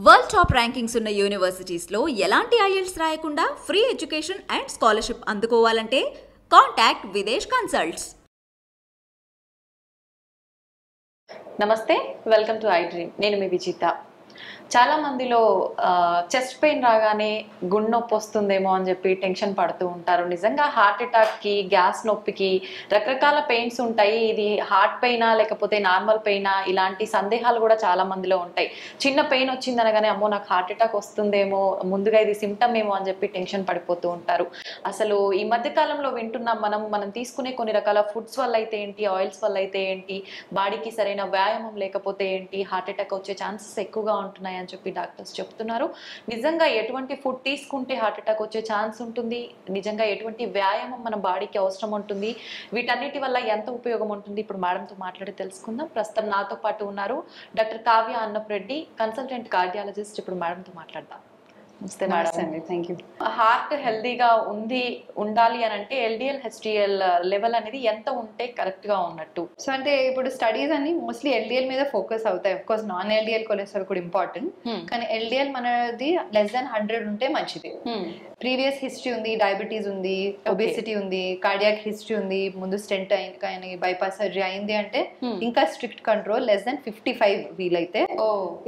World top rankings ఉన్న యూనివర్సిటీస్లో ఎలాంటి IELTS రాయకుండా ఫ్రీ ఎడ్యుకేషన్ అండ్ స్కాలర్షిప్ అందుకోవాలంటే కాంటాక్ట్ విదేశ్ కన్సల్ట్స్. నమస్తే, వెల్కమ్ టు ఐ డ్రీమ్. నేను మీ విజిత. చాలా మందిలో చెస్ట్ పెయిన్ రాగానే గుండె నొప్పి వస్తుందేమో అని చెప్పి టెన్షన్ పడుతూ ఉంటారు. నిజంగా హార్ట్ అటాక్కి, గ్యాస్ నొప్పికి రకరకాల పెయిన్స్ ఉంటాయి. ఇది హార్ట్ పెయినా లేకపోతే నార్మల్ పెయినా, ఇలాంటి సందేహాలు కూడా చాలా మందిలో ఉంటాయి. చిన్న పెయిన్ వచ్చింది అనగానే అమ్మో నాకు హార్ట్ అటాక్ వస్తుందేమో, ముందుగా ఇది సిమ్టమ్ ఏమో అని చెప్పి టెన్షన్ పడిపోతూ ఉంటారు. అసలు ఈ మధ్య కాలంలో వింటున్నాం మనం తీసుకునే కొన్ని రకాల ఫుడ్స్ వల్ల అయితే ఏంటి, ఆయిల్స్ వల్ల అయితే ఏంటి, బాడీకి సరైన వ్యాయామం లేకపోతే ఏంటి హార్ట్ అటాక్ వచ్చే ఛాన్సెస్ ఎక్కువగా ఉంటున్నాయి అని చెప్పి డాక్టర్స్ చెప్తున్నారు. నిజంగా ఎటువంటి ఫుడ్ తీసుకుంటే హార్ట్ అటాక్ వచ్చే ఛాన్స్ ఉంటుంది, నిజంగా ఎటువంటి వ్యాయామం మన బాడీకి అవసరం ఉంటుంది, వీటన్నిటి వల్ల ఎంత ఉపయోగం ఉంటుంది, ఇప్పుడు మేడంతో మాట్లాడి తెలుసుకుందాం. ప్రస్తుతం నాతో పాటు ఉన్నారు doctor Kavya Annapreddy, consultant cardiologist. ఇప్పుడు మేడంతో మాట్లాడదాం. నమస్తే మేడం. Thank you. హార్ట్ హెల్దీగా ఉండాలి అని అంటే ఎల్డిఎల్ హెచ్డిఎల్ లెవెల్ అనేది ఎంత ఉంటే కరెక్ట్ గా ఉన్నట్టు? సో అంటే ఇప్పుడు స్టడీస్ అన్ని మోస్ట్లీ ఎల్డిఎల్ మీద ఫోకస్ అవుతాయి. Of course non LDL cholesterol కూడా ఇంపార్టెంట్, కానీ ఎల్డిఎల్ మనది లెస్ దాన్ 100 ఉంటే మంచిది. ప్రీవియస్ హిస్టరీ ఉంది, డయాబెటీస్ ఉంది, ఒబేసిటీ ఉంది, కార్డియాక్ హిస్టరీ ఉంది, ముందు స్టెంట్ కానీ బైపాస్ సర్జరీ అయింది అంటే ఇంకా స్ట్రిక్ట్ కంట్రోల్. లెస్ దాన్ 55 వీలైతే,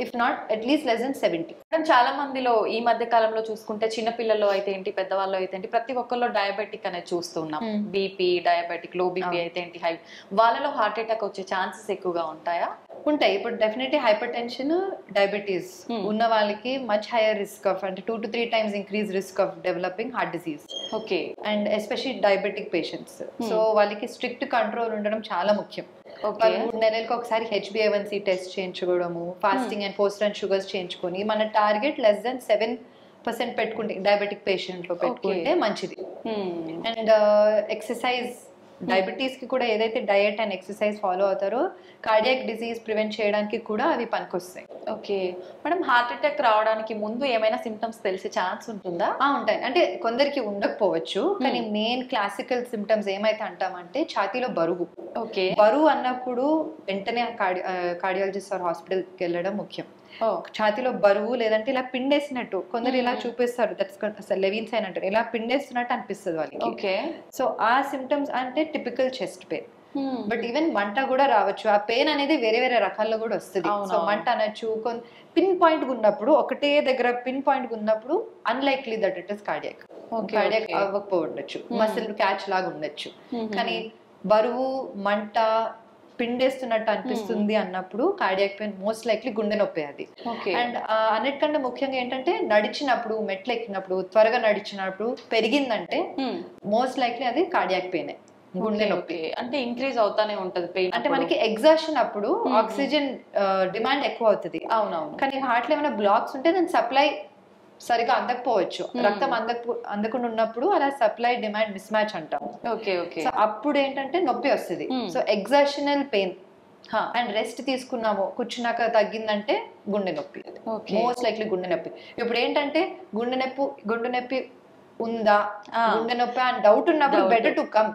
if not at least less than 70. చాలా మందిలో ఈ మధ్య కాలంలో చూసుకుంటే చిన్న పిల్లల్లో అయితే ఏంటి, పెద్దవాళ్ళు అయితే ఏంటి, ప్రతి ఒక్కరిలో డయాబెటిక్ అనేది చూస్తున్నాం. బీపీ, డయాబెటిక్, లో బీపీ అయితే ఏంటి, హై, వాళ్ళలో హార్ట్ అటాక్ వచ్చే ఛాన్సెస్ ఎక్కువగా ఉంటాయా? ఉంటాయి. ఇప్పుడు డెఫినెట్లీ హైపర్ టెన్షన్, డయాబెటీస్ ఉన్న వాళ్ళకి మచ్ హైయర్ రిస్క్ ఆఫ్, అంటే 2 to 3 times increase risk of developing heart disease. Okay. And especially diabetic patients. So వాళ్ళకి స్ట్రిక్ట్ కంట్రోల్ ఉండడం చాలా ముఖ్యం. 3 నెలలకు ఒకసారి HbA1c టెస్ట్ చేయించుకోవడము, fasting and post run sugars చేయించుకొని మన టార్గెట్ లెస్ దాన్ 7% పెట్టుకుంటే డయాబెటిక్ పేషెంట్ లో పెట్టుకుంటే మంచిది. అండ్ ఎక్సర్సైజ్, డయాబెటీస్ కి కూడా ఏదైతే డయట్ అండ్ ఎక్సర్సైజ్ ఫాలో అవుతారో కార్డియాక్ డిసీజ్ ప్రివెంట్ చేయడానికి కూడా అవి పనికొస్తాయి. ఓకే మేడం, హార్ట్ అటాక్ రావడానికి ముందు ఏమైనా సిమ్టమ్స్ తెలిసే ఛాన్స్ ఉంటుందా? ఉంటాయి. అంటే కొందరికి ఉండకపోవచ్చు, కానీ మెయిన్ క్లాసికల్ సిమ్టమ్స్ ఏమైతే అంటామంటే ఛాతీలో బరువు. ఓకే, బరువు అన్నప్పుడు వెంటనే కార్డియాలజిస్ట్ ఆర్ హాస్పిటల్కి వెళ్ళడం ముఖ్యం. ఛాతీలో బరువు లేదంటే ఇలా పిండేసినట్టు, కొందరు ఇలా చూపిస్తారు, దట్స్ లెవిన్స్ అని అంటారు, ఇలా పిండేస్తున్నట్టు అనిపిస్తుంది వాళ్ళకి. ఓకే, సో ఆ సిమ్టమ్స్ అంటే typical chest pain. But even మంట కూడా రావచ్చు. ఆ పెయిన్ అనేది వేరే వేరే రకాల్లో కూడా వస్తుంది. సో మంట అనొచ్చు. పిన్ పాయింట్ ఉన్నప్పుడు, ఒకటే దగ్గర పిన్ పాయింట్ ఉన్నప్పుడు unlikely that it is cardiac. Cardiac అవ్వకపోవచ్చు, మసిల్ క్యాచ్ లాగా ఉండొచ్చు. కానీ బరువు, మంట, పిండేస్తున్నట్టు అనిపిస్తుంది అన్నప్పుడు కార్డియాక్ పెయిన్, మోస్ట్ లైక్లీ గుండె నొప్పి అది. అండ్ అన్నిటికంటే ముఖ్యంగా ఏంటంటే నడిచినప్పుడు, మెట్లు ఎక్కినప్పుడు, త్వరగా నడిచినప్పుడు పెరిగిందంటే మోస్ట్ లైక్లీ అది కార్డియాక్ పెయిన్, గుండె నొప్పి. అంటే ఇంక్రీజ్ అవుతానే ఉంటది పెయిన్. అంటే మనకి ఎగ్జాషన్ అప్పుడు ఆక్సిజన్ డిమాండ్ ఎక్కువ అవుతుంది. అవునవును. కానీ హార్ట్ లో ఏమైనా బ్లాక్స్ ఉంటే దాని సప్లై సరిగా అందకపోవచ్చు. రక్తం అందకుండా ఉన్నప్పుడు అలా సప్లై డిమాండ్ మిస్ మ్యాచ్ అంటాం. Okay okay. సో అప్పుడు ఏంటంటే నొప్పి వస్తుంది. So exertional pain and rest తీసుకున్నాము, కూర్చున్నాక తగ్గిందంటే గుండె నొప్పి, మోస్ట్ లైక్లీ గుండె నొప్పి. ఇప్పుడు ఏంటంటే గుండె నొప్పి ఉందా, గుండె నొప్పి అని డౌట్ ఉన్నప్పుడు బెటర్ టు కమ్.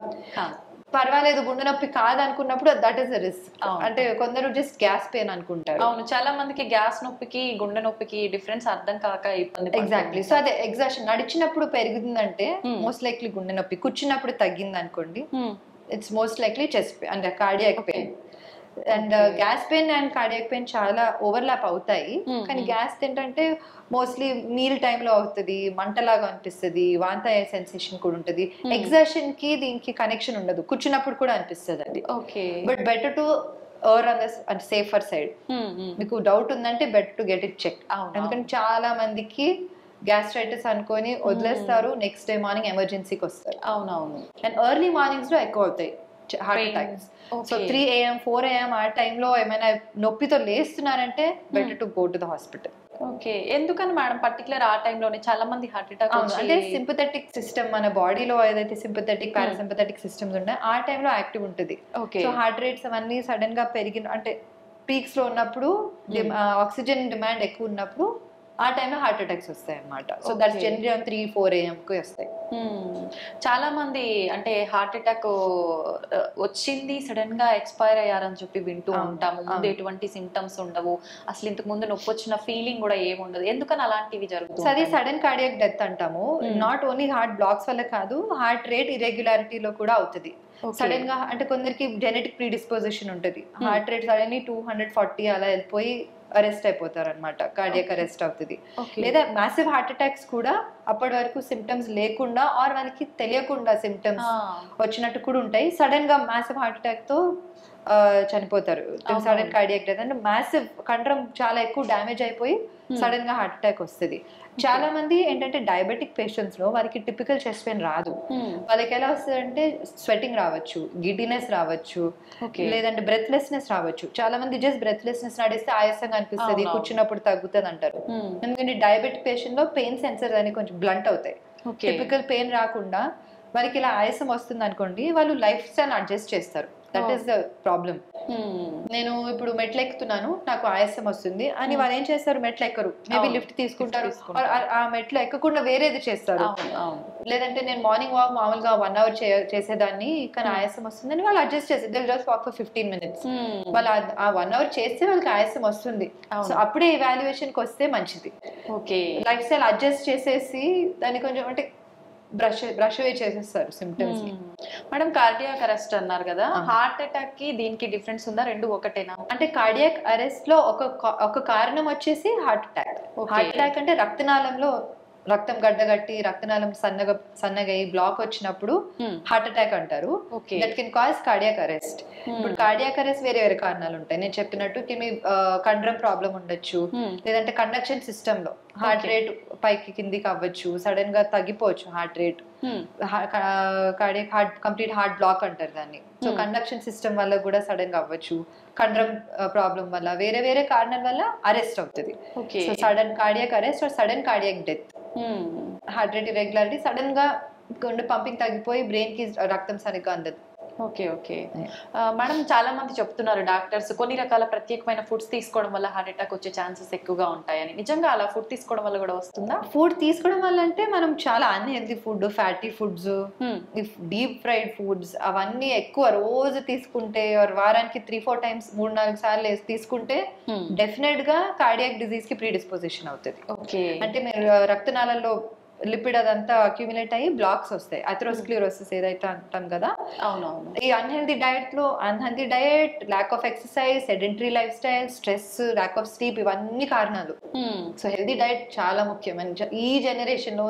పర్వాలేదు గుండె నొప్పి కాదనుకున్నప్పుడు దట్ ఈస్ రిస్క్. అంటే కొందరు జస్ట్ గ్యాస్ పెయిన్ అనుకుంటారు. అవును, చాలా మందికి గ్యాస్ నొప్పికి గుండె నొప్పికి డిఫరెన్స్ అర్థం కాక ఇబ్బంది. ఎగ్జాక్ట్లీ. సో అదే ఎగ్జాషన్. నడిచినప్పుడు పెరిగిందంటే మోస్ట్ లైక్లీ గుండె నొప్పి, కూర్చున్నప్పుడు తగ్గింది అనుకోండి it's most likely chest pain అంటే cardiac pain. And gas pain and cardiac pain చాలా ఓవర్లాప్ అవుతాయి. కానీ గ్యాస్ ఏంటంటే మోస్ట్లీ మీల్ టైంలో అవుతుంది, మంటలాగా అనిపిస్తుంది, వాంత అయ్యే సెన్సేషన్ కూడా ఉంటుంది. ఎగ్జాషన్ కి దీనికి కనెక్షన్ ఉండదు, కూర్చున్నప్పుడు కూడా అనిపిస్తుంది అది. Okay, but better to err on the safer side. మీకు డౌట్ ఉందంటే better to get it check. ఎందుకంటే చాలా మందికి గ్యాస్ట్రైటిస్ అనుకొని వదిలేస్తారు, నెక్స్ట్ డే మార్నింగ్ ఎమర్జెన్సీకి వస్తారు. అవునవును. అండ్ ఎర్లీ మార్నింగ్స్ లో ఎక్కువ అవుతాయి heart attacks. So 3 AM 4 AM ఆ టైంలో ఏమైనా నొప్పితో లేస్తున్నారంటే better to go to the hospital. Okay, ఎందుకని మేడం పర్టికులర్ ఆ టైంలోనే చాలా మంది హార్ట్ అటాక్? అంటే సింపథెటిక్ సిస్టమ్, మన బాడీలో ఏదైతే సింపథెటిక్, పారాసింపథెటిక్ సిస్టమ్స్ ఉన్నాయో ఆ టైంలో యాక్టివ్ ఉంటుంది. సో హార్ట్ రేట్స్ అవన్నీ సడన్ గా పెరిగిన, అంటే పీక్స్ లో ఉన్నప్పుడు ఆక్సిజన్ డిమాండ్ ఎక్కువ ఉన్నప్పుడు ఆ టైంలో హార్ట్ అటాక్స్ వస్తాయి అన్నమాట. సో దట్స్ జనరల్లీ 3-4 AM వస్తాయి. చాలా మంది అంటే హార్ట్ అటాక్ వచ్చింది సడన్ గా ఎక్స్పైర్ అయ్యారని చెప్పి వింటూ ఉంటాము. ముందు ఎటువంటి సిమ్టమ్స్ ఉండవు, అసలు ఇంతకు ముందు నొప్పి వచ్చిన ఫీలింగ్ కూడా ఏముండదు. ఎందుకని అలాంటివి జరుగుతుంది? అది సడన్ కార్డియాక్ డెత్ అంటాము. నాట్ ఓన్లీ హార్ట్ బ్లాక్స్ వల్ల కాదు, హార్ట్ రేట్ ఇరెగ్యులారిటీలో కూడా అవుతుంది. సడన్ గా అంటే కొందరికి జెనెటిక్ ప్రీడిస్పోజిషన్ ఉంటుంది, హార్ట్ రేట్ సడన్లీ 240 అలా వెళ్ళిపోయి అరెస్ట్ అయిపోతారు అనమాట, కార్డియాక్ అరెస్ట్ అవుతుంది. లేదా మ్యాసివ్ హార్ట్ అటాక్స్ కూడా అప్పటి వరకు సిమ్టమ్స్ లేకుండా ఆర్ వాళ్ళకి తెలియకుండా సిమ్టమ్స్ వచ్చినట్టు కూడా ఉంటాయి. సడన్ గా మ్యాసివ్ హార్ట్ అటాక్ తో చనిపోతారు. సడన్ కార్డియాక్ డెత్ అంటే మ్యాసివ్ కంట్రం చాలా ఎక్కువ డ్యామేజ్ అయిపోయి సడన్ గా హార్ట్ అటాక్ వస్తుంది. చాలా మంది ఏంటంటే డయాబెటిక్ పేషెంట్స్ లో వారికి టిపికల్ చెస్ట్ పెయిన్ రాదు. వాళ్ళకి ఎలా వస్తుంది అంటే స్వెటింగ్ రావచ్చు, గిడ్డినెస్ రావచ్చు, లేదంటే బ్రెత్లెస్నెస్ రావచ్చు. చాలా మంది జస్ట్ బ్రెత్లెస్నెస్ నడిస్తే ఆయాసంగా అనిపిస్తుంది, కూర్చున్నప్పుడు తగ్గుతుంది అంటారు. ఎందుకంటే డయాబెటిక్ పేషెంట్ లో పెయిన్ సెన్సర్స్ అనేవి కొంచెం బ్లంట్ అవుతాయి. టిపికల్ పెయిన్ రాకుండా వారికి ఇలా ఆయాసం వస్తుంది అనుకోండి, వాళ్ళు లైఫ్ స్టైల్ అడ్జస్ట్ చేస్తారు. That is the problem. నేను ఇప్పుడు మెట్లు ఎక్కుతున్నాను, నాకు ఆయాసం వస్తుంది అని వాళ్ళు ఏం చేస్తారు, మెట్లు ఎక్కరు, మేబీ లిఫ్ట్ తీసుకుంటారు, ఆ మెట్లు ఎక్కకుండా వేరేది చేస్తారు. లేదంటే నేను మార్నింగ్ వాక్ మామూలుగా 1 hour చేసేదాన్ని కానీ ఆయాసం వస్తుందని వాళ్ళు అడ్జస్ట్ చేస్తారు. They just walk for 15 minutes. వాళ్ళు ఆ 1 hour చేస్తే వాళ్ళకి ఆయాసం వస్తుంది. సో అప్పుడే ఇవాల్యుయేషన్ కి వస్తే మంచిది. లైఫ్ స్టైల్ అడ్జస్ట్ చేసేసి దాన్ని కొంచెం అంటే బ్రష్ అవే చేసేస్తారు సిమ్టమ్స్. మేడం కార్డియాక్ అరెస్ట్ అన్నారు కదా, హార్ట్ అటాక్ కి దీనికి డిఫరెన్స్ ఉందా? రెండు ఒకటేనా? అంటే కార్డియాక్ అరెస్ట్ లో ఒక కారణం వచ్చేసి హార్ట్ అటాక్. హార్ట్ అటాక్ అంటే రక్తనాళంలో రక్తం గడ్డగట్టి రక్తనాళం సన్నగా బ్లాక్ వచ్చినప్పుడు హార్ట్ అటాక్ అంటారు. That can cause cardiac arrest. ఇప్పుడు కార్డియాక్ అరెస్ట్ వేరే వేరే కారణాలు ఉంటాయి. నేను చెప్పినట్టు మీ కండరం ప్రాబ్లం ఉండొచ్చు, లేదంటే కండక్షన్ సిస్టమ్ లో హార్ట్ రేట్ పైకి కిందికి అవ్వచ్చు, సడన్ గా తగ్గిపోవచ్చు heart rate. Cardiac complete heart block అంటారు దాన్ని. సో కండక్షన్ సిస్టమ్ వల్ల కూడా సడన్ గా అవ్వచ్చు, కండరం ప్రాబ్లం వల్ల, వేరే వేరే కారణాల వల్ల అరెస్ట్ అవుతుంది. So sudden cardiac arrest are sudden cardiac death. Heart rate irregularity, sudden గా గుండె పంపింగ్ తగ్గిపోయి బ్రెయిన్ కి రక్తం సరిగ్గా అందదు. మేడం చాలా మంది చెప్తున్నారు డాక్టర్స్ కొన్ని రకాల ప్రత్యేకమైన ఫుడ్స్ తీసుకోవడం వల్ల హార్ట్ అటాక్ వచ్చే ఛాన్సెస్ ఎక్కువగా ఉంటాయని. నిజంగా అలా ఫుడ్ తీసుకోవడం వల్ల కూడా వస్తుందా? ఫుడ్ తీసుకోవడం వల్ల అంటే మనం చాలా unhealthy food, fatty foods, deep fried foods అవన్నీ ఎక్కువ రోజు తీసుకుంటే వారానికి 3-4 times 3-4 సార్లు తీసుకుంటే డెఫినెట్ గా కార్డియాక్ డిజీజ్ కి ప్రీడిస్పోజిషన్ అవుతుంది. అంటే మీరు రక్తనాళాల్లో లిపిడ్ అదంతా అక్యూములేట్ అయ్యి బ్లాక్స్ వస్తాయి, అథెరోస్క్లెరోసిస్ ఏదైతే అంటాం కదా. ఈ unhealthy diet, lakh of exercise, sedentary life style, stress, lack of sleep, ఇవన్నీ కారణాలు. సో హెల్దీ డయట్ చాలా ముఖ్యం. ఈ జనరేషన్ లో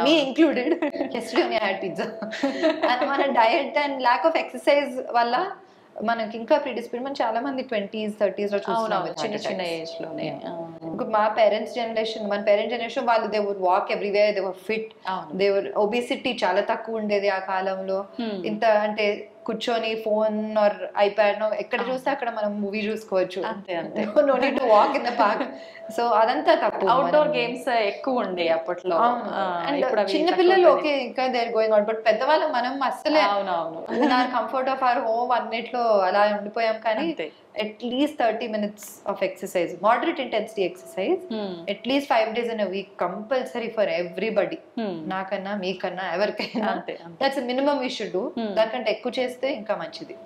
me included, yesterday I had pizza. మన diet and lack of exercise వల్ల మనకి ఇంకా ప్రీడిస్పోజ్. మనం చాలా మంది 20s, 30s లో చూస్తున్నాం, చిన్న చిన్న ఏజ్ లోనే. మా పేరెంట్స్ జనరేషన్, మన పేరెంట్ జనరేషన్ వాళ్ళు they would walk everywhere, they were fit, they were obesity చాలా తక్కువ ఉండేది ఆ కాలంలో. ఇంత అంటే కూర్చొని ఫోన్ ఆర్ ఐప్యాడ్ ఎక్కడ చూస్తే అక్కడ మనం మూవీ చూసుకోవచ్చు, no need to walk in the park. So అదంతా తప్పు. అవుట్డోర్ గేమ్స్ ఎక్కువ ఉండే అప్పట్లో. చిన్న పిల్లలు ఓకే ఇంకా they are going out, but పెద్దవాళ్ళు మనం అస్సలే కంఫర్ట్ ఆఫ్ అవర్ హోమ్ అన్నిట్లో అలా ఉండిపోయాం. కానీ at least 30 minutes of exercise, moderate intensity exercise, at least 5 days in a week, compulsory for everybody. నాకన్నా మీకన్నా ఎవరికైనా that's a minimum we should do. దానికంటే ఎక్కువ చేస్తే ఇంకా మంచిది.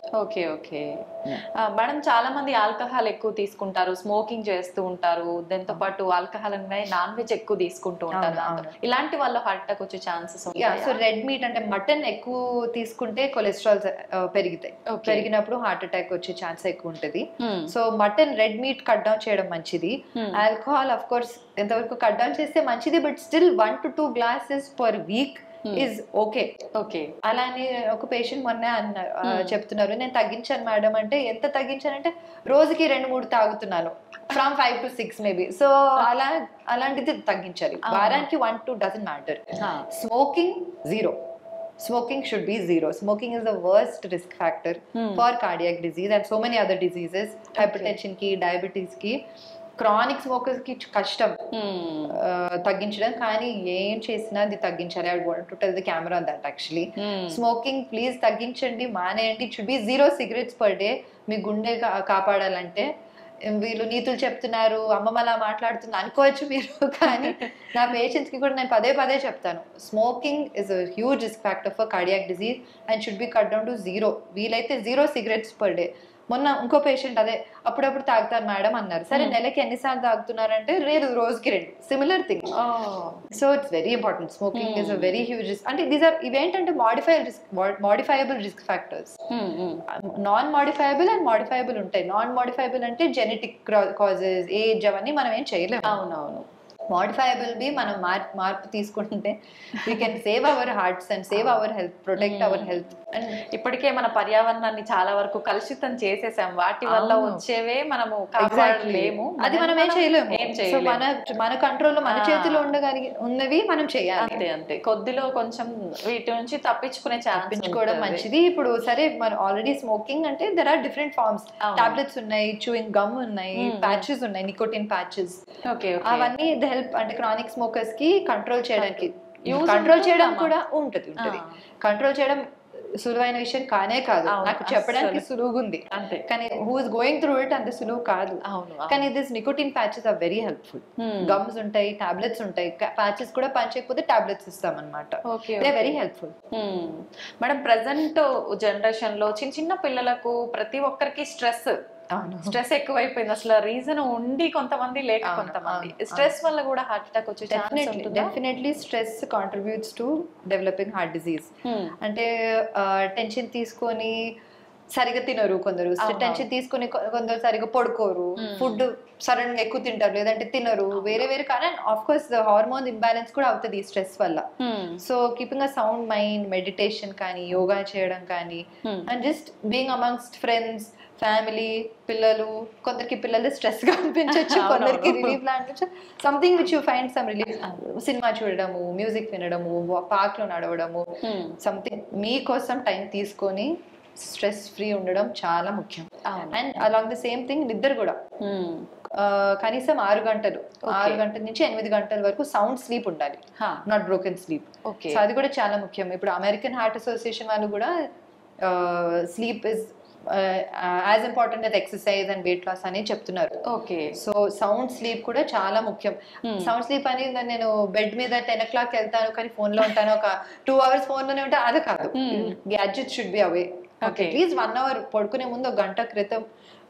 మేడం చాలా మంది ఆల్కహాల్ ఎక్కువ తీసుకుంటారు, స్మోకింగ్ చేస్తూ ఉంటారు, దాంతో పాటు ఆల్కహాల్ అనే నాన్ వెజ్ ఎక్కువ తీసుకుంటూ ఉంటారు. ఇలాంటి వాళ్ళు హార్ట్ అటాక్ వచ్చే ఛాన్సెస్ ఉంటాయి. సో రెడ్ మీట్ అంటే మటన్ ఎక్కువ తీసుకుంటే కొలెస్ట్రాల్ పెరుగుతాయి, పెరిగినప్పుడు హార్ట్ అటాక్ వచ్చే ఛాన్స్ ఎక్కువ ఉంటుంది. So mutton, red meat cut down చేయడం మంచిది. ఆల్కహాల్ అఫ్ కోర్స్ ఎంతవరకు కట్ డౌన్ చేస్తే మంచిది, but still 1 to 2 glasses per week is okay. అలానే ఒక పేషెంట్ మొన్న చెప్తున్నారు, నేను తగ్గించాను మేడం అంటే, ఎంత తగ్గించానంటే రోజుకి 2-3 తాగుతున్నాను, ఫ్రమ్ 5 to 6 మేబీ. సో అలాంటిది తగ్గించాలి. వారానికి 1-2 doesn't matter. Smoking 0. Smoking should be 0. Smoking is the worst risk factor for cardiac disease and so many other diseases. Hypertension ki, diabetes ki. Chronic smokers కి కష్టం తగ్గించడం, కానీ ఏం చేసినా అది తగ్గించాలి. I want to tell the camera that actually smoking please తగ్గించండి, మానేయండి. It should be 0 cigarettes per day. మీ గుండె కాపాడాలంటే వీళ్ళు నీతులు చెప్తున్నారు, అమ్మమ్మ అలా మాట్లాడుతుంది అనుకోవచ్చు మీరు, కానీ నా పేషెంట్స్ కి కూడా నేను పదే పదే చెప్తాను, smoking is a huge risk factor for cardiac disease and should be cut down to 0. వీలైతే 0 cigarettes per day. మొన్న ఇంకో పేషెంట్ అదే అప్పుడప్పుడు తాగుతారు మేడం అన్నారు. సరే నెలకి ఎన్నిసార్లు తాగుతున్నారంటే లేదు, రోజుకి 2. Similar thing. So it's very important. Smoking is a very huge risk. అంటే ఇవేంటంటే మోడిఫైయబుల్ రిస్క్ ఫ్యాక్టర్స్. నాన్ మోడిఫైయబుల్ అండ్ మోడిఫైయబుల్ ఉంటాయి. నాన్ మోడిఫైయబుల్ అంటే జెనెటిక్ కాజెస్, ఏజ్, అవన్నీ మనం ఏం చేయలేము. అవునవును. మోడిఫైయబుల్ బి మనం మార్పు తీసుకుంటే we can save our hearts and save our health, protect our health. And ఇప్పటికే మన పర్యావరణాన్ని చాలా వరకు కలుషితం చేసేసాం. వాటి వల్ల వచ్చేవే మనము కాపాడలేము, అది మనం ఏం చేయలేము. సో చేయలేము. మన కంట్రోల్లో, మన చేతిలో ఉన్నవి మనం చేయాలి. అంతే అంతే. కొద్దిలో కొంచెం వీటి నుంచి తప్పించుకునే తప్పించుకోవడం మంచిది. ఇప్పుడు సరే మనం ఆల్రెడీ స్మోకింగ్ అంటే there are different forms. Tablets ఉన్నాయి, చూయింగ్ గమ్ ఉన్నాయి, ప్యాచెస్ ఉన్నాయి, నికోటిన్ ప్యాచెస్. అవన్నీ హెల్ప్ అంటే క్రానిక్ స్మోకర్స్ కి కంట్రోల్ చేయడానికి. కంట్రోల్ చేయడం కూడా ఉంటది. కంట్రోల్ చేయడం సులువైన విషయం కానే కాదు, నాకు చెప్పడానికి సులువుగా ఉంది, కానీ who is going through it అంత సులువు కాదు. కానీ this nicotine patches are very helpful. Gums ఉంటాయి, టాబ్లెట్స్ ఉంటాయి. ప్యాచెస్ కూడా పనిచేయకపోతే టాబ్లెట్స్ ఇస్తాం అనమాట. They very helpful. Madam, present generation లో చిన్న చిన్న పిల్లలకు ప్రతి ఒక్కరికి స్ట్రెస్ ఎక్కువైపోయింది. అసలు రీజన్ ఉండి కొంతమంది లేక కొంతమంది. స్ట్రెస్ వల్ల కూడా హార్ట్ అటాక్ వచ్చే ఛాన్స్ ఉంటుందా? Definitely stress contributes to developing heart disease. అంటే టెన్షన్ తీసుకొని సరిగా తినరు కొందరు, టెన్షన్ తీసుకొని కొందరు సరిగా పడుకోరు, ఫుడ్ సడన్ గా ఎక్కువ తింటారు, లేదంటే తినరు, వేరే వేరే కానీ ఆఫ్ కోర్స్ హార్మోన్ ఇంబ్యాలెన్స్ కూడా అవుతుంది ఈ స్ట్రెస్ వల్ల. So keeping a sound mind, meditation కానీ, యోగా చేయడం కానీ, and just being amongst friends, family, పిల్లలు, కొందరికి పిల్లలు స్ట్రెస్ గా అనిపించవచ్చు, కొందరికి రిలీఫ్ లా అనిపించచ్చు. Something which you find some relief. Cinema చూడడము, మ్యూజిక్ వినడము, పార్క్ లో నడవడము, సంథింగ్ మీకోసం టైం తీసుకొని స్ట్రెస్ ఫ్రీ ఉండడం చాలా ముఖ్యం. And along the same thing నిద్ర కూడా కనీసం 6 గంటలు నుంచి 8 గంటల వరకు సౌండ్ స్లీప్ ఉండాలి, నాట్ బ్రోకెన్ స్లీప్. సో అది కూడా చాలా ముఖ్యం. ఇప్పుడు అమెరికన్ హార్ట్ అసోసియేషన్ వాళ్ళు కూడా sleep is as important as exercise and weight loss అని చెప్తున్నారు. సో సౌండ్ స్లీప్ కూడా చాలా ముఖ్యం. సౌండ్ స్లీప్ అని నేను బెడ్ మీద 10 o'clock వెళ్తాను కానీ ఫోన్ లో ఉంటాను, ఒక 2 hours ఫోన్ లోనే ఉంటాను, అది కాదు. Gadgets should be away. At least 1 hour పడుకునే ముందు 1 గంట క్రితం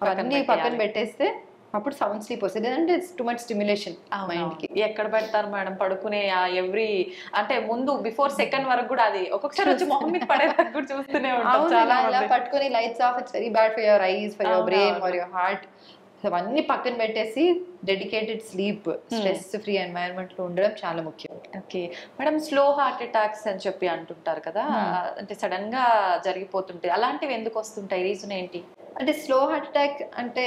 అవన్నీ పక్కన పెట్టేస్తే అప్పుడు సౌండ్ స్లీప్ వస్తుంది. లేదంటే it's too much stimulation mind కి. ఎక్కడ పెడతారు మేడం పడుకునే ఎవ్రీ అంటే ముందు బిఫోర్ సెకండ్ వరకు కూడా అది ఒక్కొక్కసారి వచ్చి మొహం మీద పడేదాకా కూడా చూస్తూనే ఉంటాం. చాలా ఇలా పట్టుకుని lights off, it's very bad for your eyes, for your brain, for your heart. అవన్నీ పక్కన పెట్టేసి dedicated sleep, stress free environment లో ఉండడం చాలా ముఖ్యం. Okay madam, slow heart attacks అని చెప్పి అంటుంటారు కదా, అంటే సడన్ గా జరిగిపోతుంటాయి, అలాంటివి ఎందుకు వస్తుంటాయి? రీజన్ ఏంటి? అంటే స్లో హార్ట్ అటాక్ అంటే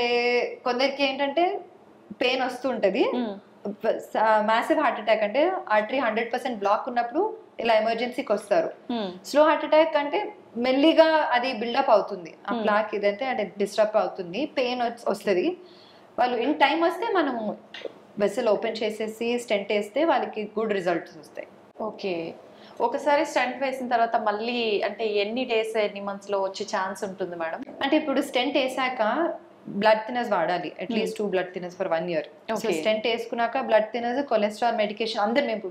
కొందరికి ఏంటంటే పెయిన్ వస్తుంటది. మ్యాసివ్ హార్ట్ అటాక్ అంటే ఆర్టరీ 100% బ్లాక్ ఉన్నప్పుడు ఇలా ఎమర్జెన్సీకి వస్తారు. స్లో హార్ట్ అటాక్ అంటే మెల్లిగా అది బిల్డప్ అవుతుంది, ఆ బ్లాక్ ఇదంటే అంటే డిస్టర్బ్ అవుతుంది, పెయిన్ వస్తుంది. వాళ్ళు ఇన్ టైం వస్తే మనము వెసల్ ఓపెన్ చేసేసి స్టెంట్ వేస్తే వాళ్ళకి గుడ్ రిజల్ట్స్ వస్తాయి. ఓకే, ఒకసారి స్టెంట్ వేసిన తర్వాత మళ్ళీ అంటే ఎన్ని డేస్, ఎన్ని మంత్స్ లో వచ్చే ఛాన్స్ ఉంటుంది మేడం? అంటే ఇప్పుడు స్టెంట్ వేసాక బ్లడ్ థిన్నర్స్ వాడాలి, at least 2 blood thinners for 1 year. So stent వేసుకున్నాక బ్లడ్ థిన్నర్స్, కొలెస్ట్రాల్ మెడికేషన్ అందరు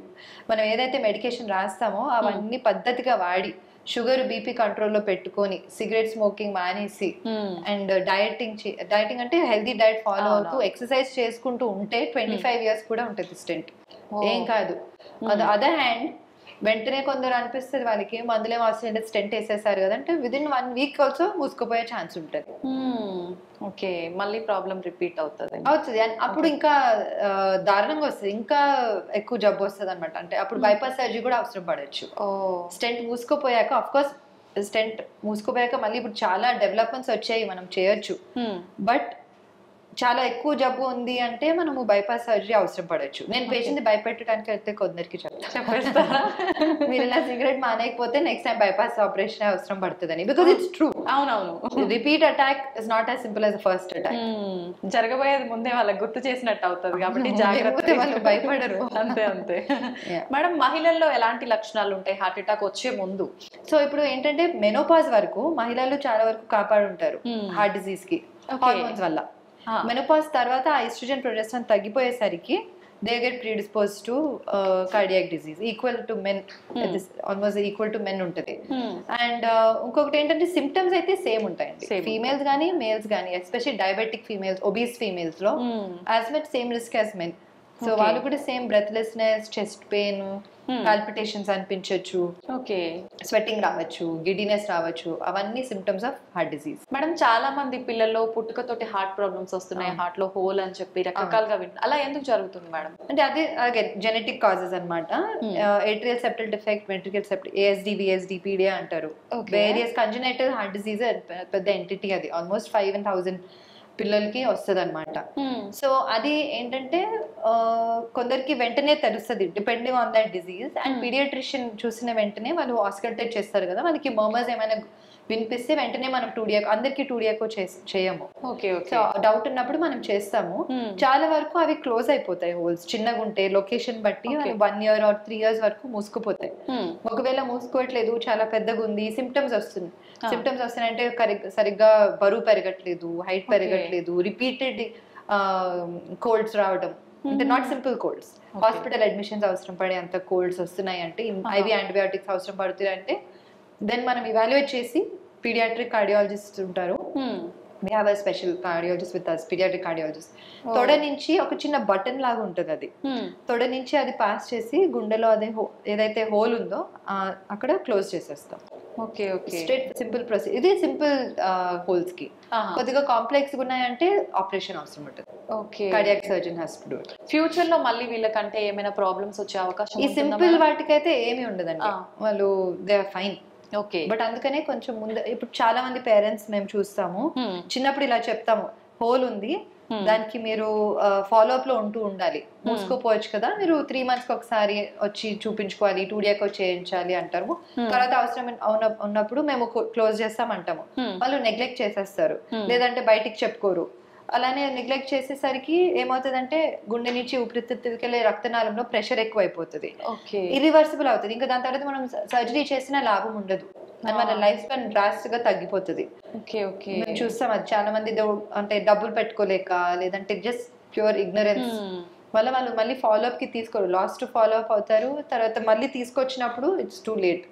మనం ఏదైతే మెడికేషన్ రాస్తామో అవన్నీ పద్ధతిగా వాడి, షుగర్ బీపీ కంట్రోల్లో పెట్టుకొని, సిగరెట్ స్మోకింగ్ మానేసి, అండ్ డైటింగ్ అంటే హెల్దీ డైట్ ఫాలో అవుతూ ఎక్సర్సైజ్ చేసుకుంటూ ఉంటే 25 years కూడా ఉంటుంది స్టెంట్, ఏం కాదు. అదర్ హ్యాండ్ వెంటనే కొందరు అనిపిస్తుంది వాళ్ళకి మందులేం అవసరం స్టెంట్ వేసేసారు కదా అంటే విదిన్ 1 week ఆల్సో మూసుకుపోయే ఛాన్స్ ఉంటుంది. ఓకే, మళ్ళీ ప్రాబ్లం రిపీట్ అవుతుంది. అప్పుడు ఇంకా దారుణంగా వస్తుంది, ఇంకా ఎక్కువ జబ్బు వస్తుంది అనమాట. అంటే అప్పుడు బైపాస్ సర్జరీ కూడా అవసరం పడవచ్చు. స్టెంట్ మూసుకుపోయాక, ఆఫ్ కోర్స్ స్టెంట్ మూసుకుపోయాక మళ్ళీ ఇప్పుడు చాలా డెవలప్మెంట్స్ వచ్చాయి, మనం చేయొచ్చు. బట్ చాలా ఎక్కువ జబ్బు ఉంది అంటే మనము బైపాస్ సర్జరీ అవసరం పడవచ్చు. నేను పేషెంట్ భయపెట్టడానికి అయితే కొందరికి చెప్పేస్తాను, మీరు ఇలా సిగరెట్ మానేయకపోతే నెక్స్ట్ టైం బైపాస్ ఆపరేషన్ అవసరం పడుతుందని. Because it's true. అవునవును, repeat attack is not as simple as first attack. జరగబోయేది ముందే వాళ్ళకి గుర్తు చేసినట్టు అవుతుంది కాబట్టి జాగ్రత్త, వాళ్ళు భయపడరు. అంతే అంతే. మేడం, మహిళల్లో ఎలాంటి లక్షణాలు ఉంటాయి హార్ట్ అటాక్ వచ్చే ముందు? సో ఇప్పుడు ఏంటంటే మెనోపాజ్ వరకు మహిళలు చాలా వరకు కాపాడుంటారు హార్ట్ డిజీజ్ కి హార్మోన్స్ వల్ల. మెనోపాజ్ తర్వాత ఆ ఈస్ట్రోజన్ ప్రొజెస్ట్రాన్ తగ్గిపోయేసరికి they get predispose to cardiac disease equal to men, almost equal to men ఉంటుంది. అండ్ ఇంకొకటి ఏంటంటే సిమ్టమ్స్ అయితే సేమ్ ఉంటాయండి, ఫీమేల్స్ కానీ మేల్స్ కానీ, especially diabetic females, obese females లో as much same risk as men. So వాళ్ళు కూడా same breathlessness, chest pain, palpitations అనిపించవచ్చు, స్వెట్టింగ్ రావచ్చు, గిడినెస్ రావచ్చు, అవన్నీ symptoms of heart disease. Madam చాలా మంది పిల్లల్లో పుట్టుకతోటి హార్ట్ ప్రాబ్లమ్స్ వస్తున్నాయి, హార్ట్ లో హోల్ అని చెప్పి రకరకాలుగా అలా ఎందుకు జరుగుతుంది మేడం? అంటే అదే అగైన్ జెనెటిక్ కాజెస్ అనమాట. Atrial septal defect, ventricle septal, ASD, VSD, PDA అంటారు. వేరియస్ కంజనైటల్ హార్ట్ డిసీజ్ పెద్ద ఎంటిటీ, అది ఆల్మోస్ట్ 5,000 పిల్లలకి వస్తుంది అనమాట. సో అది ఏంటంటే కొందరికి వెంటనే తెలుస్తుంది depending on that disease. And paediatrician చూసిన వెంటనే వాళ్ళు ఆస్కల్టేట్ చేస్తారు కదా, మనకి మర్మర్స్ ఏమైనా వినిపిస్తే వెంటనే మనం అందరికి 2 డియాకో చేయము. సో డౌట్ ఉన్నప్పుడు మనం చేస్తాము. చాలా వరకు అవి క్లోజ్ అయిపోతాయి, హోల్స్ చిన్నగా ఉంటే లొకేషన్ బట్టి 1 year or 3 years వరకు మూసుకుపోతాయి. ఒకవేళ మూసుకోవట్లేదు, చాలా పెద్దగా ఉంది, సిమ్టమ్స్ వస్తున్నాయంటే సరిగ్గా బరువు పెరగట్లేదు, హైట్ పెరగట్లేదు, రిపీటెడ్ కోల్డ్స్ రావడం, అంటే not simple Colts, hospital admissions అవసరం పడే అంత కోల్డ్స్ వస్తున్నాయి అంటే, IV యాంటీబయాటిక్స్ అవసరం పడుతుంది అంటే, దెన్ మనం ఇవాల్యుయేట్ చేసి పీడియాట్రిక్ కార్డియాలజిస్ట్ ఉంటారు. We have a special cardiologist with us, pediatric cardiologist. తొడ నుంచి ఒక చిన్న బటన్ లాగా ఉంటుంది, అది తొడ నుంచి అది పాస్ చేసి గుండెలో అదే ఏదైతే హోల్ ఉందో అక్కడ క్లోజ్ చేసేస్తాం. స్ట్రేట్ సింపుల్ ప్రొసీజర్ ఇది. సింపుల్ హోల్స్ కి కొద్దిగా కాంప్లెక్స్ ఉన్నాయంటే ఆపరేషన్ అవసరం ఉంటుంది. Cardiac surgeon has to do it. Future లో మళ్ళీ వీళ్ళకంటే ఏమైనా ప్రాబ్లమ్స్ వచ్చే అవకాశం? ఈ సింపుల్ వాటికైతే ఏమీ ఉండదండి, వాళ్ళు దే ఆర్ ఫైన్. బట్ అందుకనే కొంచెం ముందు, ఇప్పుడు చాలా మంది పేరెంట్స్ మేము చూస్తాము, చిన్నప్పుడు ఇలా చెప్తాము, హోల్ ఉంది, దానికి మీరు ఫాలో అప్ లో ఉండాలి, మూసుకోపోవచ్చు కదా, మీరు 3 months ఒకసారి వచ్చి చూపించుకోవాలి, 2 డియాకో చేయించాలి అంటారు. తర్వాత అవసరం ఉన్నప్పుడు మేము క్లోజ్ చేస్తామంటాము. వాళ్ళు నెగ్లెక్ట్ చేసేస్తారు, లేదంటే బయటికి చెప్పుకోరు. అలానే నెగ్లెక్ట్ చేసేసరికి ఏమవుతుందంటే గుండె నుంచి ఊపిరితిత్తులకి వెళ్ళే రక్తనాళంలో ప్రెషర్ ఎక్కువ అయిపోతుంది, ఇరివర్సిబుల్ అవుతుంది. ఇంకా దాని తర్వాత మనం సర్జరీ చేసిన లాభం ఉండదు, అని మన లైఫ్ స్పాన్ డ్రాస్ట్ గా తగ్గిపోతుంది. మేము చూస్తాం అది చాలా మంది, అంటే డబ్బులు పెట్టుకోలేక, లేదంటే జస్ట్ ప్యూర్ ఇగ్నరెన్స్ వల్ల వాళ్ళు మళ్ళీ ఫాలో అప్ కి తీసుకోరు, లాస్ట్ ఫాలో అప్ అవుతారు. తర్వాత మళ్ళీ తీసుకొచ్చినప్పుడు ఇట్స్ టూ లేట్.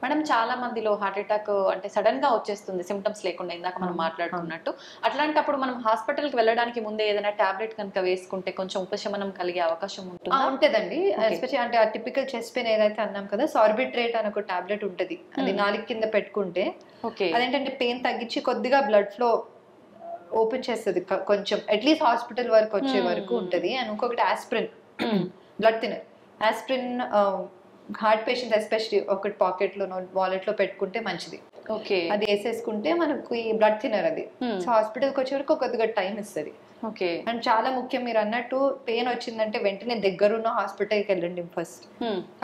మేడం చాలా మందిలో హార్ట్ అటాక్ అంటే సడన్ గా వచ్చేస్తుంది, సిమ్టమ్స్ లేకుండా, ఇందాక మనం మాట్లాడుకున్నట్టు. అట్లాంటప్పుడు మనం హాస్పిటల్ కి వెళ్ళడానికి ముందే ఏదైనా టాబ్లెట్ కనుక వేసుకుంటే కొంచెం ఉపశమనం కలిగే అవకాశం ఉంటుందండి. ఎస్పెషల్లీ అంటే ఆ టిపికల్ చెస్ట్ పెయిన్ ఏదైతే అన్నాం కదా, సార్బిట్రేట్ అని ఒక టాబ్లెట్ ఉంటుంది, అది నాలుగు కింద పెట్టుకుంటే అదేంటంటే పెయిన్ తగ్గించి కొద్దిగా బ్లడ్ ఫ్లో ఓపెన్ చేస్తుంది, కొంచెం అట్లీస్ట్ హాస్పిటల్ వరకు వచ్చే వరకు ఉంటది. అండ్ ఇంకొకటి aspirin, blood thinner. Aspirin heart patients especially ఒకటి పాకెట్ లో వాలెట్ లో పెట్టుకుంటే మంచిది. అది వేసేసుకుంటే మనకు ఈ బ్లడ్ థిన్నర్ అది. సో హాస్పిటల్కి వచ్చే వరకు కొద్దిగా టైం ఇస్తుంది. అండ్ చాలా ముఖ్యం, మీరు అన్నట్టు పెయిన్ వచ్చిందంటే వెంటనే దగ్గరున్న హాస్పిటల్కి వెళ్ళండి ఫస్ట్.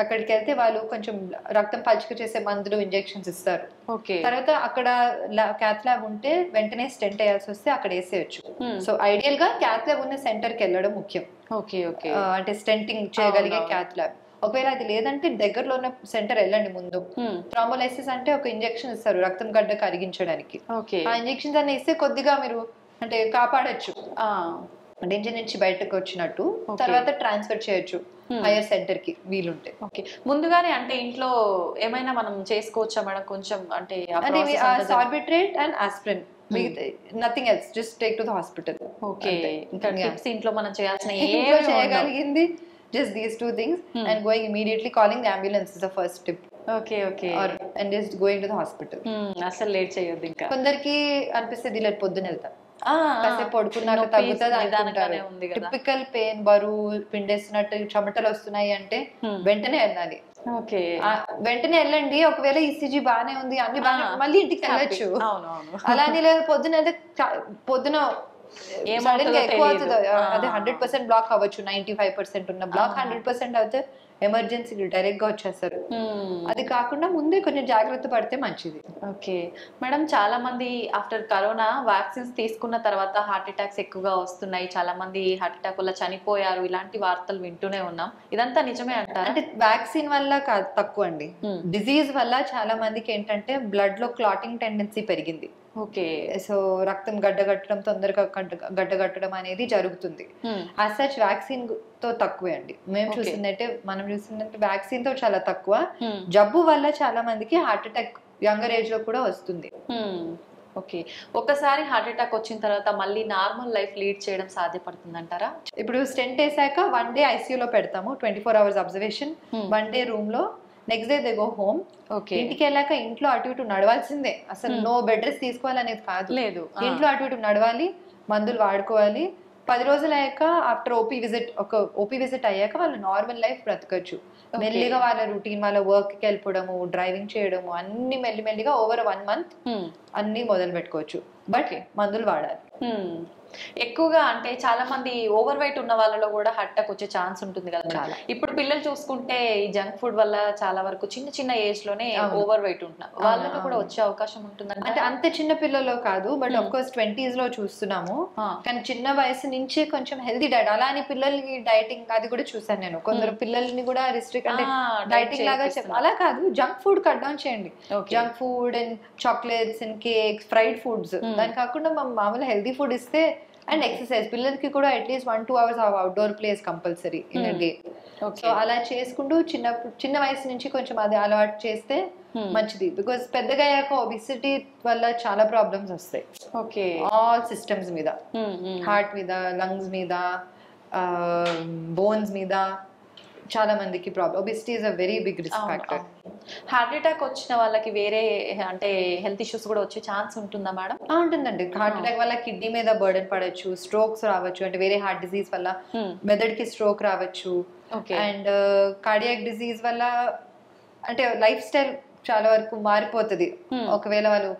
అక్కడికి వెళ్తే వాళ్ళు కొంచెం రక్తం పలుచక చేసే మందులు, ఇంజెక్షన్స్ ఇస్తారు. తర్వాత అక్కడ క్యాత్ ల్యాబ్ ఉంటే వెంటనే స్టెంట్ వేయాల్సి వస్తే అక్కడ వేసేయచ్చు. సో ఐడియల్ గా క్యాత్ ల్యాబ్ ఉన్న సెంటర్ కి వెళ్ళడం ముఖ్యం, అంటే స్టెంటింగ్ చేయగలిగే క్యాత్ ల్యాబ్. ఒకవేళ అది లేదంటే దగ్గరలో ఉన్న సెంటర్ వెళ్ళండి ముందు. థ్రాంబోలైసిస్ అంటే ఒక ఇంజెక్షన్ ఇస్తారు రక్తం గడ్డ కరిగించడానికి. ఆ ఇంజెక్షన్స్ అన్ని ఇస్తే కొద్దిగా మీరు అంటే కాపాడచ్చు, డేంజర్ నుంచి బయటకు వచ్చినట్టు. తర్వాత ట్రాన్స్ఫర్ చేయొచ్చు హైయర్ సెంటర్ కి వీలుంటే. ముందుగానే అంటే ఇంట్లో ఏమైనా మనం చేసుకోవచ్చా మేడం? కొంచెం అంటే Sorbitrate and aspirin, nothing else, just take to the hospital. ఇంట్లో మనం చేయగలిగింది just these two things. And going immediately, calling the ambulance is the first step. And just going to the hospital. అసలు లేట్ చేయొద్దు. ఇంకా కొందరికి అనిపిస్తుంది ఇలా పొద్దున వెళ్తా, కాసేపు పడుకున్నాక తగ్గుతుంది అనుకుంటారు. టిపికల్ పెయిన్, బరువు పిండేస్తున్నట్టు, చెమటలు వస్తున్నాయి అంటే వెంటనే వెళ్ళాలి. వెంటనే వెళ్ళండి. ఒకవేళ ఈసీజీ బానే ఉంది, అన్ని బాగా, మళ్ళీ ఇంటికి వెళ్ళొచ్చు. అలానే లేదు పొద్దున ఎక్కువ అవుతుంది, అదే 100% బ్లాక్ అవ్వచ్చు, 95% ఉన్న బ్లాక్ 100% అవుతే ఎమర్జెన్సీ డైరెక్ట్ గా వచ్చేస్తారు. అది కాకుండా ముందే కొంచెం జాగ్రత్త పడితే మంచిది. మేడం చాలా మంది ఆఫ్టర్ కరోనా వ్యాక్సిన్స్ తీసుకున్న తర్వాత హార్ట్ అటాక్స్ ఎక్కువగా వస్తున్నాయి, చాలా మంది హార్ట్ అటాక్ వల్ల చనిపోయారు, ఇలాంటి వార్తలు వింటూనే ఉన్నాం. ఇదంతా నిజమే అంటారా? అంటే వ్యాక్సిన్ వల్ల తక్కువ అండి, డిజీజ్ వల్ల చాలా మందికి ఏంటంటే బ్లడ్ లో క్లాటింగ్ టెండెన్సీ పెరిగింది. ఓకే. సో రక్తం గడ్డగట్టడం, తొందరగా గడ్డగట్టడం అనేది జరుగుతుంది. యాజ్ సచ్ వ్యాక్సిన్ తో తక్కువే అండి. మేము చూసిందంటే, మనం చూసిందంటే వ్యాక్సిన్ తో చాలా తక్కువ. జబ్బు వల్ల చాలా మందికి హార్ట్ అటాక్ యంగర్ ఏజ్ లో కూడా వస్తుంది. ఓకే. ఒకసారి హార్ట్ అటాక్ వచ్చిన తర్వాత మళ్ళీ నార్మల్ లైఫ్ లీడ్ చేయడం సాధ్యపడుతుందంటారా? ఇప్పుడు స్టెంట్ వేసాక 1 day ఐసీయూలో పెడతాము, 24 hours అబ్జర్వేషన్, 1 day రూమ్ లో, next day they go home. ఇంటికి వెళ్ళాక ఇంట్లో అటు ఇటు నడవాల్సిందే, అసలు నో బెడ్ రెస్ట్ తీసుకోవాలనేది కాదు. లేదు, ఇంట్లో అటు ఇటు నడవాలి, మందులు వాడుకోవాలి. 10 రోజులు అయ్యాక ఆఫ్టర్ ఓపీ విజిట్ అయ్యాక వాళ్ళు నార్మల్ లైఫ్ బ్రతకచ్చు. మెల్లిగా వాళ్ళ రొటీన్, వాళ్ళ వర్క్ కి వెళ్ళిపోవడము, డ్రైవింగ్ చేయడము, అన్ని మెల్లిమెల్లిగా ఓవర్ 1 month అన్ని మొదలు పెట్టుకోవచ్చు. బట్ మందులు వాడాలి. ఎక్కువగా అంటే చాలా మంది ఓవర్ వెయిట్ ఉన్న వాళ్ళలో కూడా హార్ట్ అటాక్ వచ్చే ఛాన్స్ ఉంటుంది కదా. ఇప్పుడు పిల్లలు చూసుకుంటే ఈ జంక్ ఫుడ్ వల్ల చాలా వరకు చిన్న చిన్న ఏజ్ లోనే ఓవర్ వెయిట్ ఉంటున్నారు, వాళ్ళలో కూడా వచ్చే అవకాశం ఉంటుంది. అంటే అంత చిన్న పిల్లల్లో కాదు, బట్ ఆఫ్ కోర్స్ 20s లో చూస్తున్నాము. కానీ చిన్న వయసు నుంచే కొంచెం హెల్తీ డైట్, అలా అని పిల్లలకి డైటింగ్ అది కూడా చూసాను నేను. కొందరు పిల్లల్ని కూడా రిస్ట్రిక్ట్, అంటే డైటింగ్ లాగా అలా కాదు, జంక్ ఫుడ్ కట్ డౌన్ చేయండి. Junk food and chocolates and cakes, fried foods, దాని కాకుండా మామూలు హెల్తీ ఫుడ్ ఇస్తే, అండ్ ఎక్సర్సైజ్, పిల్లలకి కూడా at least 1-2 hours outdoor place compulsory in a day. So అలా చేసుకుంటూ చిన్న వయసు నుంచి కొంచెం అది అలవాటు చేస్తే మంచిది. బికాస్ పెద్దగా అయ్యాక ఒబిసిటీ వల్ల చాలా ప్రాబ్లమ్స్ వస్తాయి. ఓకే, ఆల్ సిస్టమ్స్ మీద, హార్ట్ మీద, లంగ్స్ మీద, బోన్స్ మీద చాలా మందికి problem. Obesity is a very big risk factor. Heart attack వచ్చిన వాళ్ళకి వేరే అంటే హెల్త్ ఇష్యూస్ కూడా వచ్చే ఛాన్స్ ఉంటుందా మేడం? ఉంటుందండి. హార్ట్ అటాక్ వల్ల కిడ్నీ మీద బర్డెన్ పడచ్చు, స్ట్రోక్స్ రావచ్చు, అంటే వేరే హార్ట్ డిసీజ్ వల్ల మెదడుకి స్ట్రోక్ రావచ్చు. అండ్ కార్డియాక్ డిసీజ్ వల్ల అంటే లైఫ్ స్టైల్ చాలా వరకు మారిపోతుంది ఒకవేళ వాళ్ళు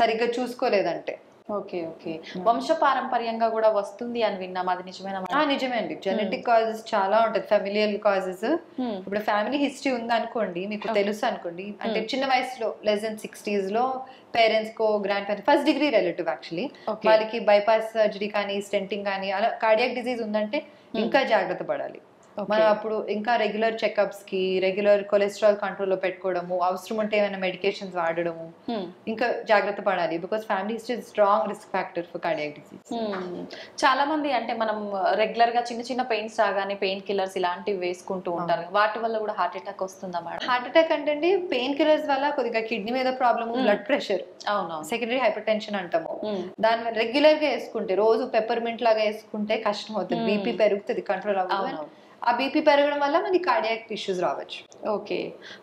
సరిగ్గా చూసుకోలేదంటే. Okay okay. వంశపారంపర్యంగా కూడా వస్తుంది అని విన్నాం, అది నిజమేనా? నిజమే అండి. జెనెటిక్ కాజెస్ చాలా ఉంటుంది, ఫెమిలియల్ కాజెస్. ఇప్పుడు ఫ్యామిలీ హిస్టరీ ఉందనుకోండి, మీకు తెలుసు అనుకోండి, అంటే చిన్న వయసులో లెస్ దెన్ 60s లో పేరెంట్స్ కో, grandparents, first degree relative actually, వాళ్ళకి బైపాస్ సర్జరీ కానీ, స్టెంటింగ్ కానీ, అలా కార్డియాక్ డిసీజ్ ఉందంటే ఇంకా జాగ్రత్త పడాలి. మనం అప్పుడు ఇంకా రెగ్యులర్ చెకప్స్ కి, రెగ్యులర్ కొలెస్ట్రాల్ కంట్రోల్ లో పెట్టుకోవడము, అవసరం ఉంటే ఏమైనా మెడికేషన్స్ వాడడము, ఇంకా జాగ్రత్త పడాలి. Because family history strong risk factor for cardiac disease. చాలా మంది అంటే మనం రెగ్యులర్ గా చిన్న చిన్న పెయిన్స్ రాగానే పెయిన్ కిల్లర్స్ ఇలాంటివి వేసుకుంటూ ఉంటారు, వాటి వల్ల కూడా హార్ట్ అటాక్ వస్తుందా మేడం? హార్ట్ అటాక్ అంటే పెయిన్ కిల్లర్స్ వల్ల కొద్దిగా కిడ్నీ మీద problem, blood pressure, secondary hyper tension అంటాము, దాని రెగ్యులర్ గా వేసుకుంటే, రోజు పెప్పర్మెంట్ లాగా వేసుకుంటే కష్టం అవుతుంది, బీపీ పెరుగుతుంది, కంట్రోల్ అవ్వదు. ఆ బీపీ పెరగడం వల్ల మనకి కార్డియాక్ ఇష్యూస్ రావచ్చు. ఓకే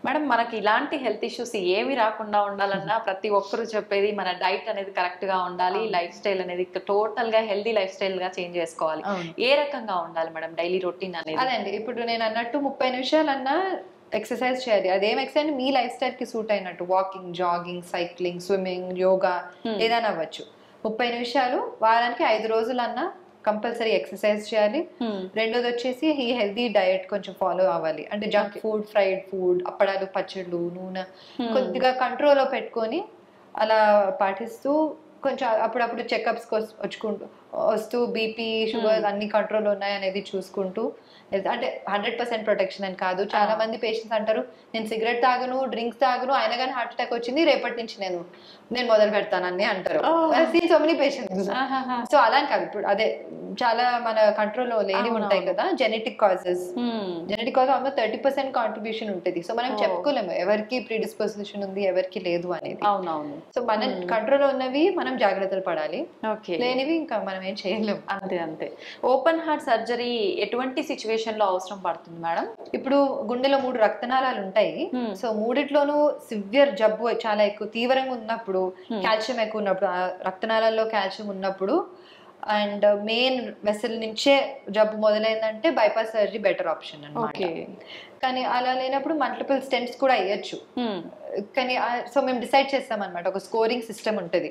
మేడం, మనకి ఇలాంటి హెల్త్ ఇష్యూస్ ఏమి రాకుండా ఉండాలన్నా ప్రతి ఒక్కరు చెప్పేది మన డైట్ అనేది కరెక్ట్ గా ఉండాలి, లైఫ్ స్టైల్ అనేది టోటల్ గా హెల్దీ లైఫ్ స్టైల్ గా చేంజ్ చేసుకోవాలి. ఏ రకంగా ఉండాలి మేడం డైలీ రొటీన్ అనేది? అదండి, ఇప్పుడు నేను అన్నట్టు 30 నిమిషాలన్నా ఎక్సర్సైజ్ చేయాలి. అదేం ఎక్సర్సైజ్ మీ లైఫ్ స్టైల్ కి సూట్ అయినట్టు, walking, jogging, cycling, swimming, yoga ఏదైనా అవ్వచ్చు. 30 నిమిషాలు వారానికి 5 రోజులన్నా కంపల్సరీ ఎక్సర్సైజ్ చేయాలి. రెండోది వచ్చేసి ఈ హెల్దీ డయట్ కొంచెం ఫాలో అవ్వాలి. అంటే జంక్ ఫుడ్, ఫ్రైడ్ ఫుడ్, అప్పడాలు, పచ్చళ్ళు, నూనె కొద్దిగా కంట్రోల్లో పెట్టుకొని అలా పాటిస్తూ, కొంచెం అప్పుడప్పుడు చెకప్స్ వస్తూ బీపీ, షుగర్ అన్ని కంట్రోల్ ఉన్నాయి అనేది చూసుకుంటూ, అంటే 100% ప్రొటెక్షన్ అని కాదు. చాలా మంది పేషెంట్స్ అంటారు, నేను సిగరెట్ తాగను, డ్రింక్స్ తాగను, అయినా కానీ హార్ట్ అటాక్ వచ్చింది, రేపటి నుంచి నేను మొదలు పెడతానని అంటారు. So many patients. సో అలా కాదు, ఇప్పుడు అదే చాలా మన కంట్రోల్లో లేని ఉంటాయి కదా genetic causes. Genetic cause almost 30% contribution ఉంటుంది. సో మనం చెప్పుకోలేము ఎవరికి ప్రీడిస్పోజిషన్ ఉంది, ఎవరికి లేదు అనేది. సో మన కంట్రోల్లో ఉన్నవి మనం జాగ్రత్తలు పడాలి, లేనివి ఇంకా మనం ఏం చేయలేము. అంతే అంతే. ఓపెన్ హార్ట్ సర్జరీ ఎటువంటి సిచ్యువేషన్ లో అవసరం పడుతుంది మేడం? ఇప్పుడు గుండెలో 3 రక్తనాళాలు ఉంటాయి. సో మూడిట్లోనూ సివియర్ జబ్బు చాలా ఎక్కువ తీవ్రంగా ఉన్నప్పుడు, కాల్షియం ఎక్కువ ఉన్నప్పుడు, రక్తనాళాల్లో కాల్షియం ఉన్నప్పుడు, అండ్ మెయిన్ వెసల్ నుంచే జబ్బు మొదలైందంటే బైపాస్ సర్జరీ బెటర్ ఆప్షన్ అన్నమాట. కానీ అలా లేనప్పుడు మల్టిపుల్ స్టెంట్స్ కూడా అయ్యొచ్చు. కానీ సో మేము డిసైడ్ చేస్తాం అనమాట, ఒక స్కోరింగ్ సిస్టమ్ ఉంటుంది.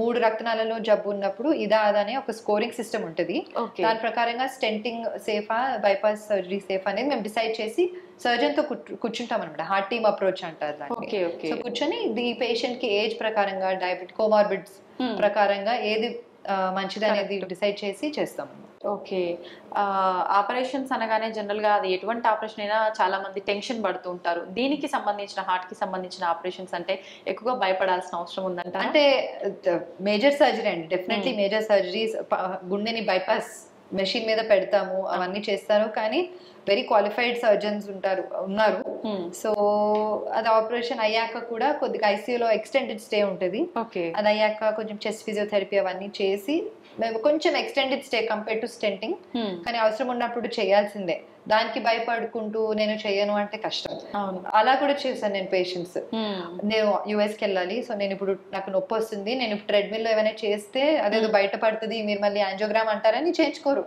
3 రక్తనాళాలలో జబ్బు ఉన్నప్పుడు ఇదా అనే ఒక స్కోరింగ్ సిస్టమ్ ఉంటుంది. దాని ప్రకారంగా స్టెంటింగ్ సేఫా, బైపాస్ సర్జరీ సేఫ్ అనేది మేము డిసైడ్ చేసి సర్జన్ తో కూర్చుంటాం అనమాట. హార్ట్ టీమ్ అప్రోచ్ అంటారు దాన్ని. సో కూర్చొని ఈ పేషెంట్ కి ఏజ్ ప్రకారంగా, డయాబెటిక్, కోమార్బిడ్స్ ప్రకారంగా ఏది మంచిది అనేది డిసైడ్ చేసి చేస్తాం. ఓకే. ఆపరేషన్స్ అనగానే జనరల్‌గా అది ఎటువంటి ఆపరేషన్ అయినా చాలా మంది టెన్షన్ పడుతూ ఉంటారు. దీనికి సంబంధించిన హార్ట్‌కి సంబంధించిన ఆపరేషన్స్ అంటే ఎక్కువగా భయపడాల్సిన అవసరం ఉందంటారా? అంటే మేజర్ సర్జరీ అండి, డెఫినెట్లీ మేజర్ సర్జరీస్. గుండెని బైపాస్ మెషిన్ మీద పెడతాము, అవన్నీ చేస్తారు, కానీ వెరీ క్వాలిఫైడ్ సర్జన్స్ ఉన్నారు. సో అది ఆపరేషన్ అయ్యాక కూడా కొద్దిగా ఐసీయూలో ఎక్స్టెండెడ్ స్టే ఉంటుంది. ఓకే. అది అయ్యాక కొంచెం చెస్ట్ ఫిజియోథెరపీ అవన్నీ చేసి మేము కొంచెం extended stay compare to stenting, కానీ అవసరం ఉన్నప్పుడు చేయాల్సిందే. దానికి భయపడుకుంటూ నేను చేయను అంటే కష్టం. అలా కూడా చేశాను నేను పేషెంట్స్. నేను యుఎస్కి వెళ్ళాలి, సో నేను ఇప్పుడు నాకు నొప్పి వస్తుంది, నేను ఇప్పుడు ట్రెడ్మిల్ లో ఏమైనా చేస్తే అదేదో బయట పడుతుంది, మీరు మళ్ళీ యాంజియోగ్రామ్ అంటారని చేయించుకోరు.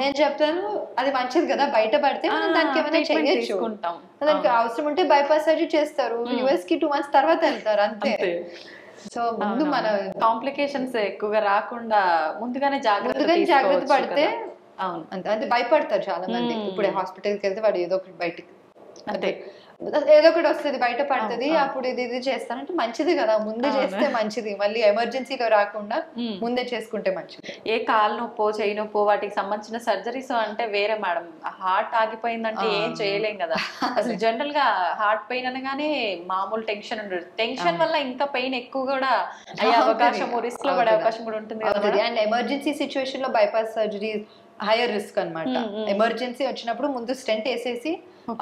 నేను చెప్తాను అది మంచిది కదా, బయట పడితే మనం దానికి ఏమైనా చేయొచ్చు, దానికి అవసరం ఉంటే బైపాస్ సర్జరీ చేస్తారు. యుఎస్ కి 2 months తర్వాత వెళ్తారు అంతే. సో ముందు మన కాంప్లికేషన్స్ ఎక్కువగా రాకుండా ముందుగానే జాగ్రత్త పడితే. అవును, అంటే భయపడతారు చాలా మంది. ఇప్పుడు హాస్పిటల్కి వెళ్తే వాడు ఏదో ఒకటి బయటికి అంటే ఏదో ఒకటి వస్తుంది, బయట పడుతుంది, అప్పుడు ఇది చేస్తానంటే మంచిది కదా, ముందే చేస్తే మంచిది. మళ్ళీ ఎమర్జెన్సీలో రాకుండా ముందే చేసుకుంటే మంచిది. ఏ కాలు నొప్పో చెయ్యి నొప్పో వాటికి సంబంధించిన సర్జరీస్ అంటే వేరే మేడం. హార్ట్ ఆగిపోయిందంటే ఏం చేయలేం కదా. అసలు జనరల్ గా హార్ట్ పెయిన్ అనగానే మామూలు టెన్షన్ ఉండదు. టెన్షన్ వల్ల ఇంకా పెయిన్ ఎక్కువ కూడా అయ్యే అవకాశం, రిస్క్ లో పడే అవకాశం కూడా ఉంటుంది కదా. అండ్ ఎమర్జెన్సీ సిచ్యువేషన్ లో బైపాస్ సర్జరీ హైయర్ రిస్క్ అన్నమాట. ఎమర్జెన్సీ వచ్చినప్పుడు ముందు స్టెంట్ వేసేసి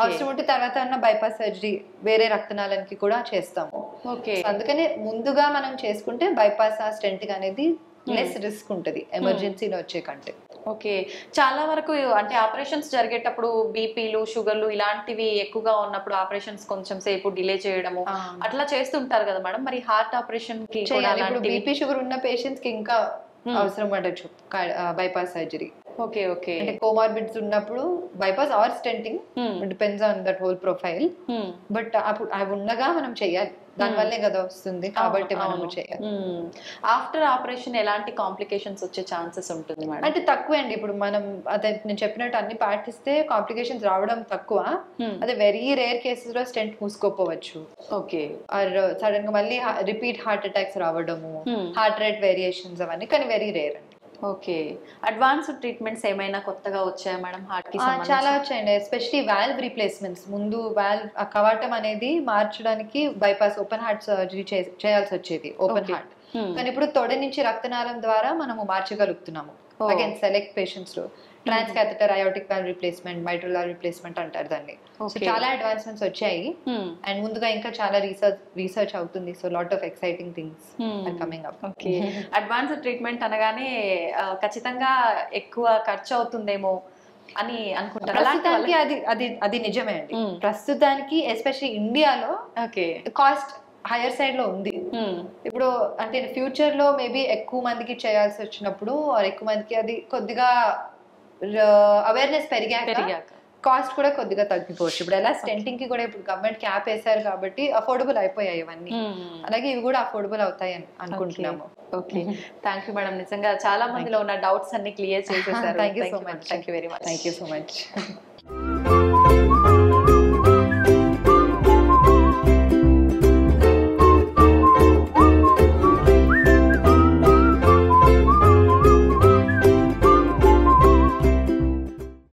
అవసరం ఉంటే తర్వాత అన్న బైపాస్ సర్జరీ వేరే రక్తనాళానికి కూడా చేస్తాము. అందుకని ముందుగా మనం చేసుకుంటే బైపాస్ ఆ స్టెంట్ అనేది లెస్ రిస్క్ ఉంటుంది ఎమర్జెన్సీలో వచ్చే కంటే. ఓకే. చాలా వరకు అంటే ఆపరేషన్స్ జరిగేటప్పుడు బీపీలు, షుగర్లు ఇలాంటివి ఎక్కువగా ఉన్నప్పుడు ఆపరేషన్స్ కొంచెం సేపు డిలే చేయడము అట్లా చేస్తుంటారు కదా మేడం. మరి హార్ట్ ఆపరేషన్ కి బీపీ షుగర్ ఉన్న పేషెంట్స్ కి ఇంకా అవసరం పడచ్చు బైపాస్ సర్జరీ. ఓకే. ఓకే. అంటే కోమార్బిడ్స్ ఉన్నప్పుడు bypass or stenting, depends on that whole profile. But అప్పుడు అవి ఉండగా మనం చేయాలి, దానివల్లే కదా వస్తుంది, కాబట్టి మనం చేయాలి. ఆఫ్టర్ ఆపరేషన్ ఎలాంటి కాంప్లికేషన్స్ వచ్చే ఛాన్సెస్ ఉంటుంది మేడం? అంటే తక్కువ అండి. ఇప్పుడు మనం అదే నేను చెప్పినట్టు అన్ని పాటిస్తే కాంప్లికేషన్స్ రావడం తక్కువ. అదే వెరీ రేర్ కేసెస్ లో స్టెంట్ మూసుకోపోవచ్చు. ఓకే. ఆర్ సడన్ గా మళ్ళీ రిపీట్ హార్ట్ అటాక్స్ రావడము, హార్ట్ రేట్ వేరియేషన్స్ అవన్నీ, కానీ వెరీ రేర్ అండి. ఓకే. అడ్వాన్స్డ్ ట్రీట్మెంట్స్ ఏమైనా కొత్తగా వచ్చాయా మేడం హార్ట్ కి? చాలా వచ్చాయండి, ఎస్పెషలీ వాల్వ్ రీప్లేస్మెంట్స్. ముందు వాల్వ్ కవాటం అనేది మార్చడానికి బైపాస్ ఓపెన్ హార్ట్ సర్జరీ చేయాల్సి వచ్చేది, ఓపెన్ హార్ట్. కానీ ఇప్పుడు తొడ నుంచి రక్తనాళం ద్వారా మనము మార్చగలుగుతున్నాము. అగైన్ సెలెక్ట్ పేషెంట్స్ లో transcatheter aortic valve replacement, mitral valve replacement అంటారు దాన్ని. సో చాలా అడ్వాన్స్మెంట్స్ వచ్చాయి, అండ్ ముందుగా ఇంకా చాలా రీసెర్చ్ అవుతుంది. So lot of exciting things are coming up. Okay. Advanced treatment అనగానే ఖచ్చితంగా ఎక్కువ ఖర్చు అవుతుందేమో అని అనుకుంటారు. ప్రస్తుతానికి అది నిజమే అండి. ప్రస్తుతానికి ఎస్పెషల్లీ ఇండియాలో కాస్ట్ హైయర్ సైడ్ లో ఉంది. ఇప్పుడు అంటే ఫ్యూచర్ లో మేబీ ఎక్కువ మందికి చేయాల్సి వచ్చినప్పుడు ఎక్కువ మందికి అది కొద్దిగా అవేర్నెస్ పెరిగాక కాస్ట్ కూడా కొద్దిగా తగ్గిపోవచ్చు. ఇప్పుడు ఎలా స్టెంటింగ్ కి కూడా ఇప్పుడు గవర్నమెంట్ క్యాప్ వేశారు కాబట్టి అఫోర్డబుల్ అయిపోయాయి ఇవన్నీ, అలాగే ఇవి కూడా అఫోర్డబుల్ అవుతాయి అని అనుకుంటున్నాము. ఓకే. Thank you madam. నిజంగా చాలా మందిలో ఉన్న డౌట్స్ అన్ని క్లియర్ చేసేసారు. Thank you so much. Thank you very much. Thank you so much.